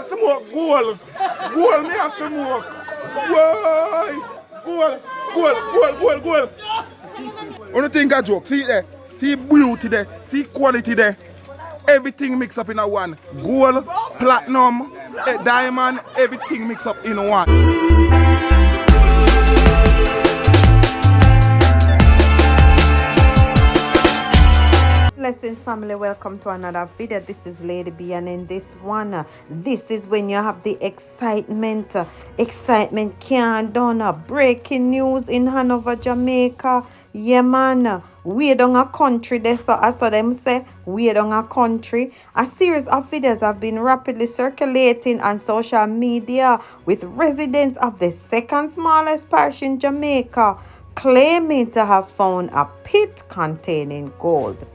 start smoke gold. Gold me have to smoke. Why? Gold. Only thing I joke. See there. See beauty there. See quality there. Everything mixed up in a one. Gold, platinum, diamond, everything mixed up in one. Blessings family, welcome to another video. This is Lady B, and in this one, this is when you have the excitement. Excitement can't done. Breaking news in Hanover, Jamaica. Yeah man, we down a country there, so I saw them say we down a country. A series of videos have been rapidly circulating on social media with residents of the second smallest parish in Jamaica claiming to have found a pit containing gold.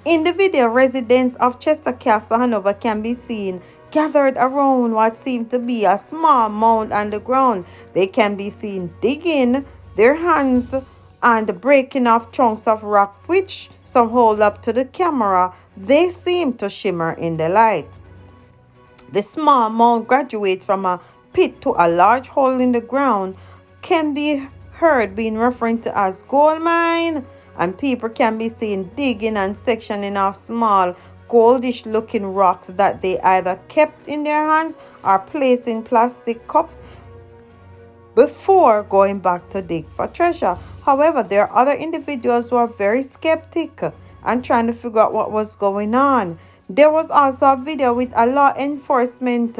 In the video, residents of Chester Castle, Hanover can be seen gathered around what seemed to be a small mound on the ground. They can be seen digging their hands and breaking off chunks of rock, which some hold up to the camera. They seem to shimmer in the light. The small mound graduates from a pit to a large hole in the ground, can be heard being referred to as gold mine. And people can be seen digging and sectioning off small goldish looking rocks that they either kept in their hands or placed in plastic cups before going back to dig for treasure. However, there are other individuals who are very skeptic and trying to figure out what was going on. There was also a video with law enforcement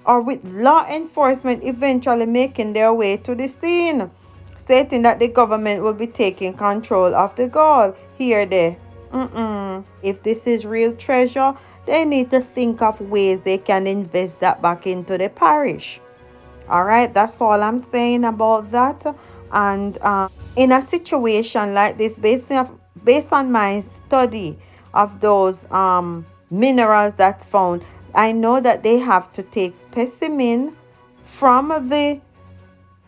eventually making their way to the scene, stating that the government will be taking control of the gold. Here they. If this is real treasure, they need to think of ways they can invest that back into the parish. Alright, that's all I'm saying about that. And in a situation like this, based on my study of those minerals that's found, I know that they have to take specimen from the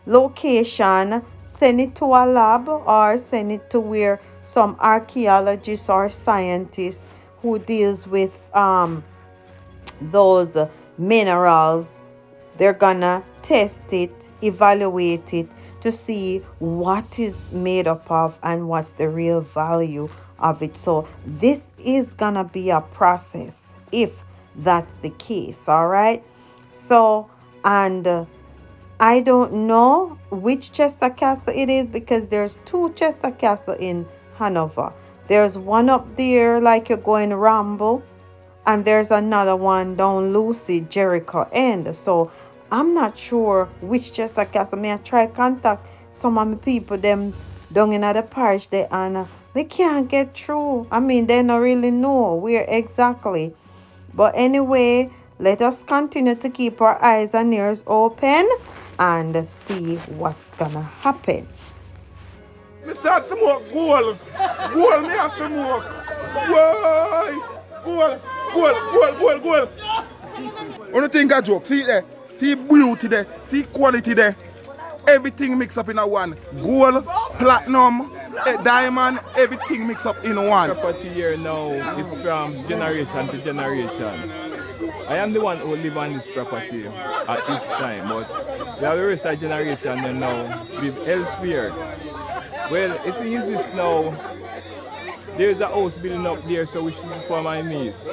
location, send it to a lab, or send it to where some archaeologists or scientists who deals with those minerals, they're gonna test it, evaluate it to see what is made up of and what's the real value of it. So this is gonna be a process if that's the case. All right, so and I don't know which Chester Castle it is, because there's two Chester Castle in Hanover. There's one up there like you're going Ramble, and there's another one down Lucy, Jericho end. So I'm not sure which Chester Castle. May I try contact some of my people them down in the parish there, and we can't get through. I mean, they don't really know where exactly. But anyway, let us continue to keep our eyes and ears open and see what's gonna happen. Me start smoke gold. Gold me have to smoke. Why? Gold. Only thing I joke. See there. See beauty there. See quality there. Everything mixed up in a one. Gold, platinum, diamond, everything mixed up in one. Property here now is from generation to generation. I am the one who live on this property at this time, but we have the rest of generation and now live elsewhere. Well, the thing is this now, there's a house building up there, so which is for my niece.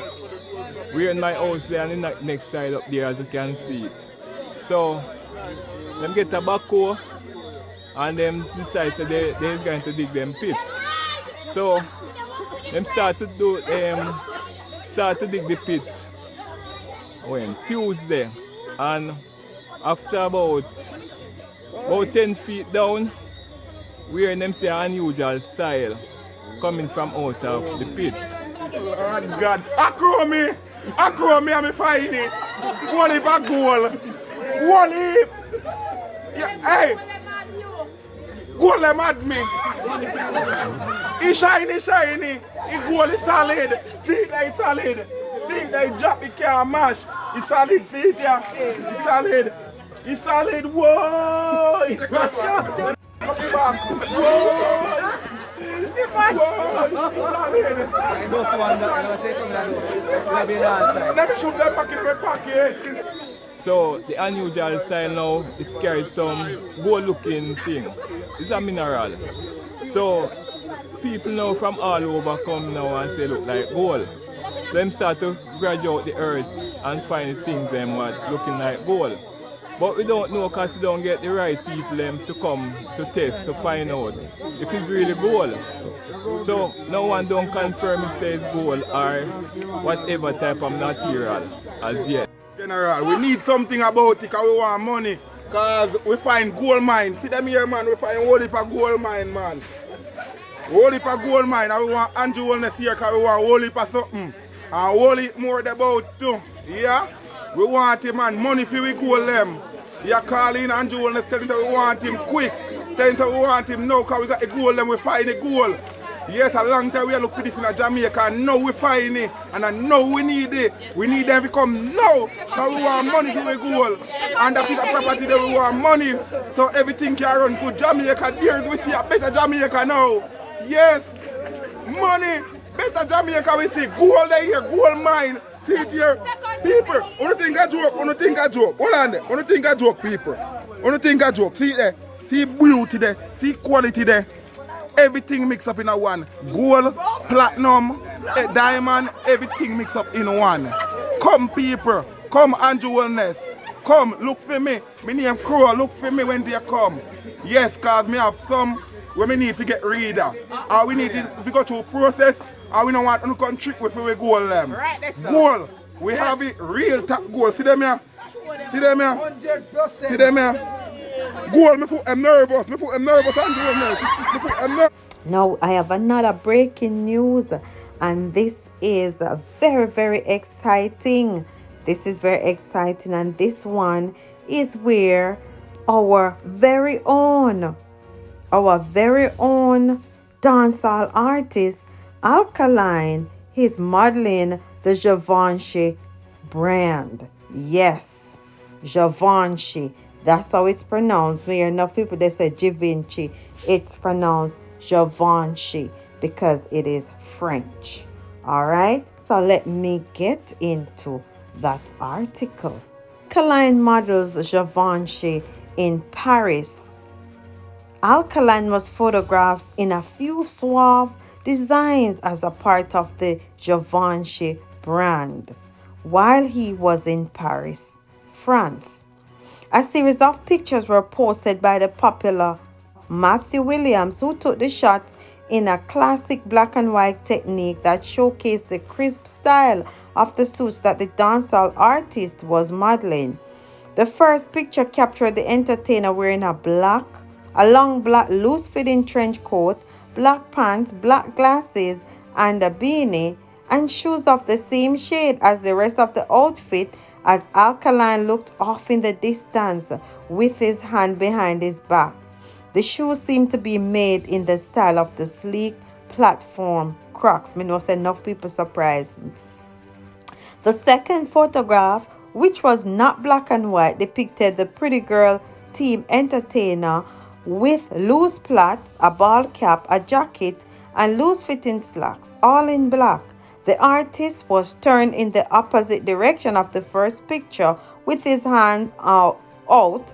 We're in my house there and the next side up there, as you can see it. So, them get a backhoe and them decide so they're going to dig them pit. So, them start to dig the pit when Tuesday, and after about 10 feet down, we hear them say unusual soil coming from out of the pit. Oh God, I crow me and me find it. One heap of gold. One heap. Yeah, hey. Gold them at me. It's shiny. It's gold is solid. Feet like solid. Feet like drop, it can't mash. It's solid feet, yeah. It's solid. Whoa. Come back. Whoa. Let me shoot that back in my pocket. So the unusual style now, it carries some gold-looking thing. It's a mineral. So people now from all over come now and say look like gold. So them start to graduate the earth and find things them what looking like gold. But we don't know because we don't get the right people them to come to test to find out if it's really gold. So no one don't confirm it says gold or whatever type of material as yet. General, we need something about it because we want money. Because we find gold mine. See them here, man. We find whole heap of gold mine, man. Whole heap of gold mine. And we want Andrew Wellness here because we want whole heap of something. And whole heap more about too. Yeah? We want him, man. Money for we gold them. Yeah, calling Andrew Wellness telling that we want him quick. Telling that we want him now because we got the gold and we find the gold. Yes, a long time we look for this in Jamaica and now we find it and I know we need it. We need them to come now. So we want money to the goal. And the piece of property that we want money. So everything can run good. Jamaica, there we see a better Jamaica now. Yes, money, better Jamaica we see. Gold here, gold mine. See it here. People, only think I joke, only think I joke. Hold on there, only think I joke people. Only think I joke. See it there, see beauty there, see quality there. Everything mixed up in a one. Gold, platinum, diamond, everything mixed up in one. Come people, come Andrew Wellness. Come, look for me. My name Crow, look for me when they come. Yes, cause me have some where we need to get reader. Or we need to go through process, or we don't want to come trick with we gold them. Gold, we have it real top gold. See them here? See them here? 100%. See them here? Gold, me foot am nervous. Me foot am nervous and nervous. Me foot am nervous. Now I have another breaking news, and this is very, very exciting. This is very exciting, and this one is where our very own dancehall artist Alkaline is modeling the Givenchy brand. Yes, Givenchy. That's how it's pronounced. We enough people they say Givenchy. It's pronounced Givenchy because it is French. All right. So let me get into that article. Alkaline models Givenchy in Paris. Alkaline was photographed in a few suave designs as a part of the Givenchy brand while he was in Paris, France. A series of pictures were posted by the popular Matthew Williams, who took the shots in a classic black and white technique that showcased the crisp style of the suits that the dancehall artist was modeling. The first picture captured the entertainer wearing a long black loose-fitting trench coat, black pants, black glasses, and a beanie, and shoes of the same shade as the rest of the outfit, as Alkaline looked off in the distance with his hand behind his back. The shoes seemed to be made in the style of the sleek platform Crocs. Me know say enough people surprised me. The second photograph, which was not black and white, depicted the pretty girl team entertainer with loose plaits, a ball cap, a jacket, and loose-fitting slacks, all in black. The artist was turned in the opposite direction of the first picture with his hands out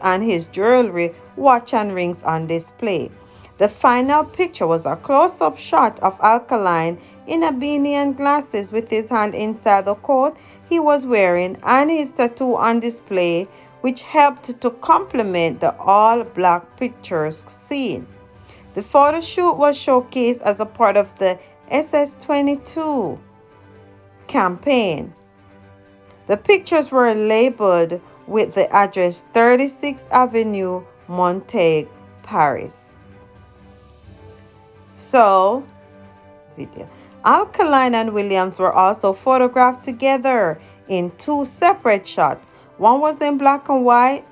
and his jewelry, watch and rings on display. The final picture was a close-up shot of Alkaline in a beanie and glasses with his hand inside the coat he was wearing and his tattoo on display, which helped to complement the all-black pictures seen. The photo shoot was showcased as a part of the SS22 campaign. The pictures were labeled with the address 36th Avenue, Montaigne, Paris. So, Alkaline and Williams were also photographed together in two separate shots. One was in black and white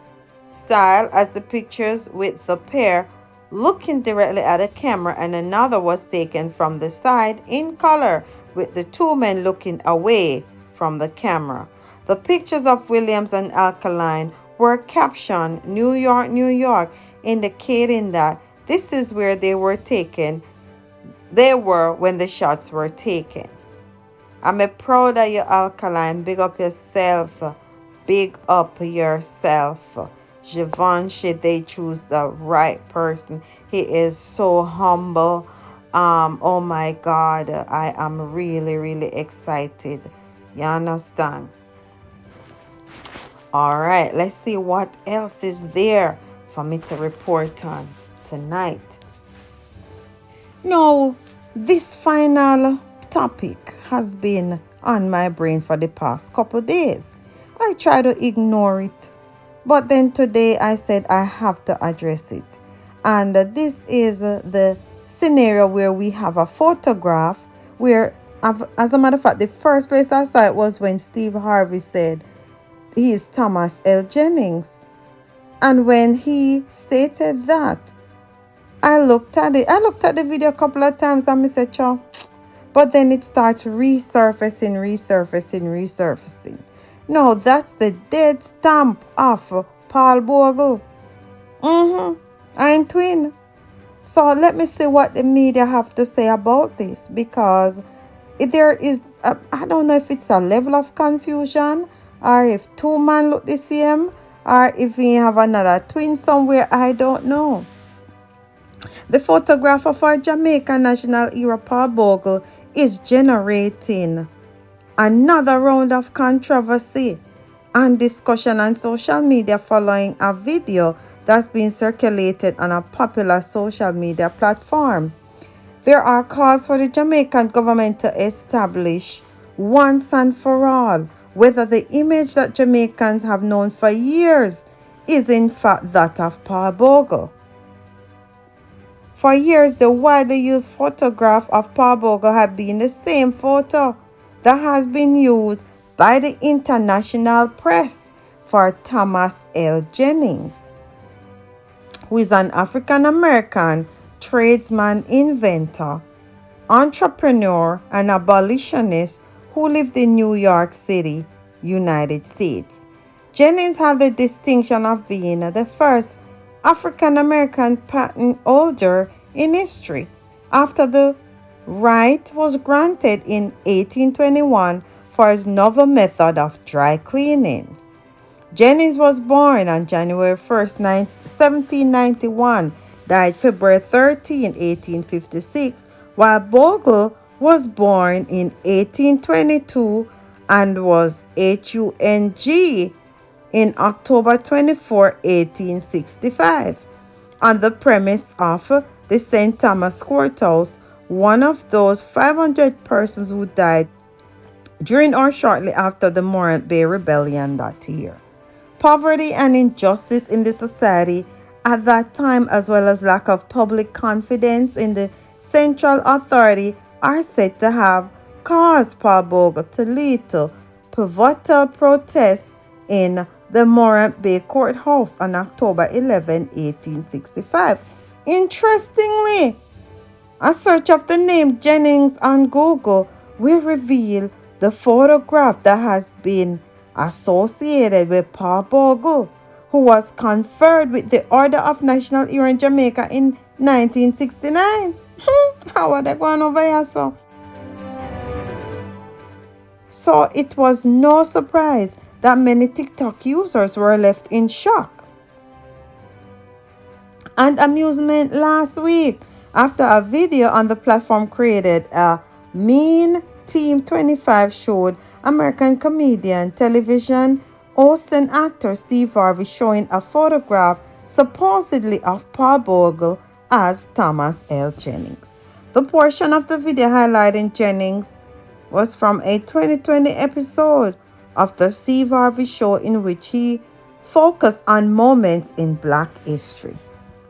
style as the pictures with the pair looking directly at the camera, and another was taken from the side in color with the two men looking away from the camera. The pictures of Williams and Alkaline were captioned New York, New York, indicating that this is where they were taken they were when the shots were taken. I'm proud of you, Alkaline. Big up yourself. Big up yourself. Givenchy, they choose the right person. He is so humble. Oh my God, I am really, really excited. You understand? All right, let's see what else is there for me to report on tonight. Now, this final topic has been on my brain for the past couple days. I try to ignore it, but then today I said I have to address it. And this is the scenario where we have a photograph where, as a matter of fact, the first place I saw it was when Steve Harvey said he is Thomas L. Jennings. And when he stated that, I looked at it. I looked at the video a couple of times and I said, "Chow." But then it starts resurfacing. No, that's the dead stamp of Paul Bogle. I'm twin. So let me see what the media have to say about this, because there is, I don't know if it's a level of confusion or if two men look the same or if we have another twin somewhere. I don't know. The photograph of our Jamaican national hero Paul Bogle is generating another round of controversy and discussion on social media following a video that's been circulated on a popular social media platform. There are calls for the Jamaican government to establish once and for all whether the image that Jamaicans have known for years is in fact that of Paul Bogle. For years, the widely used photograph of Paul Bogle had been the same photo that has been used by the international press for Thomas L. Jennings, who is an African-American tradesman, inventor, entrepreneur, and abolitionist who lived in New York City, United States. Jennings had the distinction of being the first African-American patent holder in history, after the right was granted in 1821 for his novel method of dry cleaning. Jennings was born on January 1st, 1791, died February 13, 1856, while Bogle was born in 1822 and was HUNG in October 24, 1865, on the premise of the St. Thomas Courthouse, one of those 500 persons who died during or shortly after the Morant Bay Rebellion that year. Poverty and injustice in the society at that time, as well as lack of public confidence in the central authority, are said to have caused Paul Bogle to lead to pivotal protests in the Morant Bay Courthouse on October 11, 1865. Interestingly, a search of the name Jennings on Google will reveal the photograph that has been associated with Paul Bogle, who was conferred with the Order of National Hero in Jamaica in 1969. How are they going over here, so? So it was no surprise that many TikTok users were left in shock and amusement last week after a video on the platform created a Mean Team 25 showed American comedian, television host and actor Steve Harvey showing a photograph supposedly of Paul Bogle as Thomas L. Jennings. The portion of the video highlighting Jennings was from a 2020 episode of the Steve Harvey Show in which he focused on moments in Black history.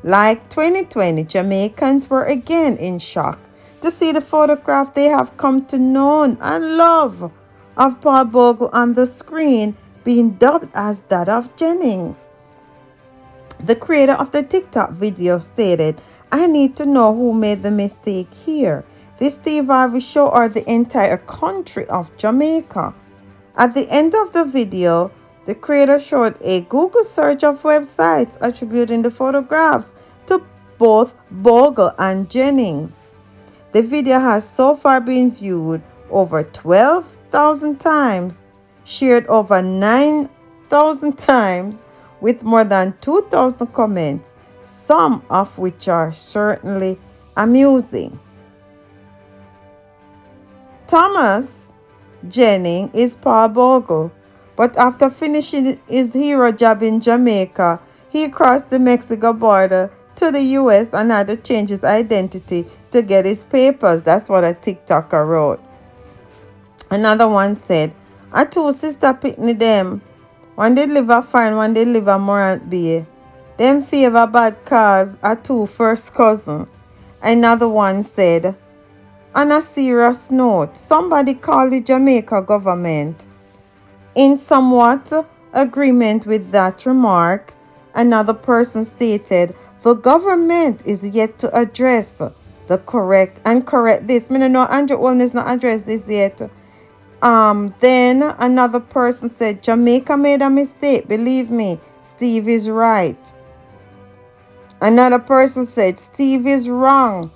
Like 2020, Jamaicans were again in shock to see the photograph they have come to know and love of Paul Bogle on the screen being dubbed as that of Jennings. The creator of the TikTok video stated, "I need to know who made the mistake here, the Steve Harvey Show or the entire country of Jamaica." At the end of the video, the creator showed a Google search of websites attributing the photographs to both Bogle and Jennings. The video has so far been viewed over 12,000 times, shared over 9,000 times, with more than 2,000 comments, some of which are certainly amusing. Thomas Jennings is Paul Bogle, but after finishing his hero job in Jamaica, he crossed the Mexico border to the US and had to change his identity to get his papers. That's what a TikToker wrote. Another one said, "A two sister picnic them. One they live a fine, one they live a Morant Bay. Them favor bad cause a two first cousin." Another one said, "On a serious note, somebody called the Jamaica government." In somewhat agreement with that remark, another person stated, "The government is yet to address the correct this." Me no know Andrew Wellness not address this yet. Then another person said, "Jamaica made a mistake. Believe me, Steve is right." Another person said, "Steve is wrong.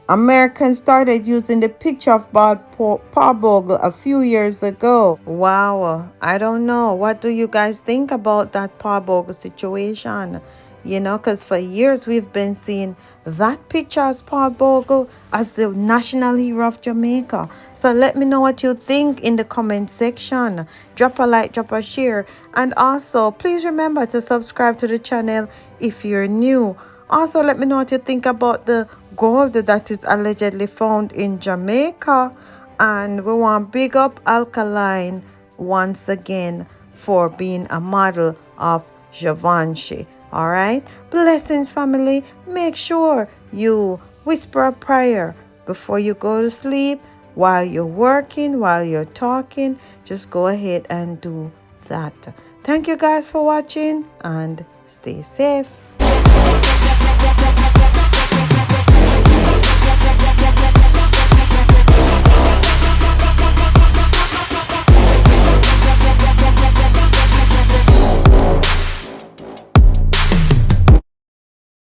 Americans started using the picture of Paul Bogle a few years ago." Wow, I don't know. What do you guys think about that Paul Bogle situation? You know, because for years we've been seeing that picture as Paul Bogle as the national hero of Jamaica. So let me know what you think in the comment section. Drop a like, drop a share, and also please remember to subscribe to the channel if you're new. Also, let me know what you think about the gold that is allegedly found in Jamaica. And we want big up Alkaline once again for being a model of Givenchy. All right, blessings, family. Make sure you whisper a prayer before you go to sleep, while you're working, while you're talking. Just go ahead and do that. Thank you guys for watching and stay safe.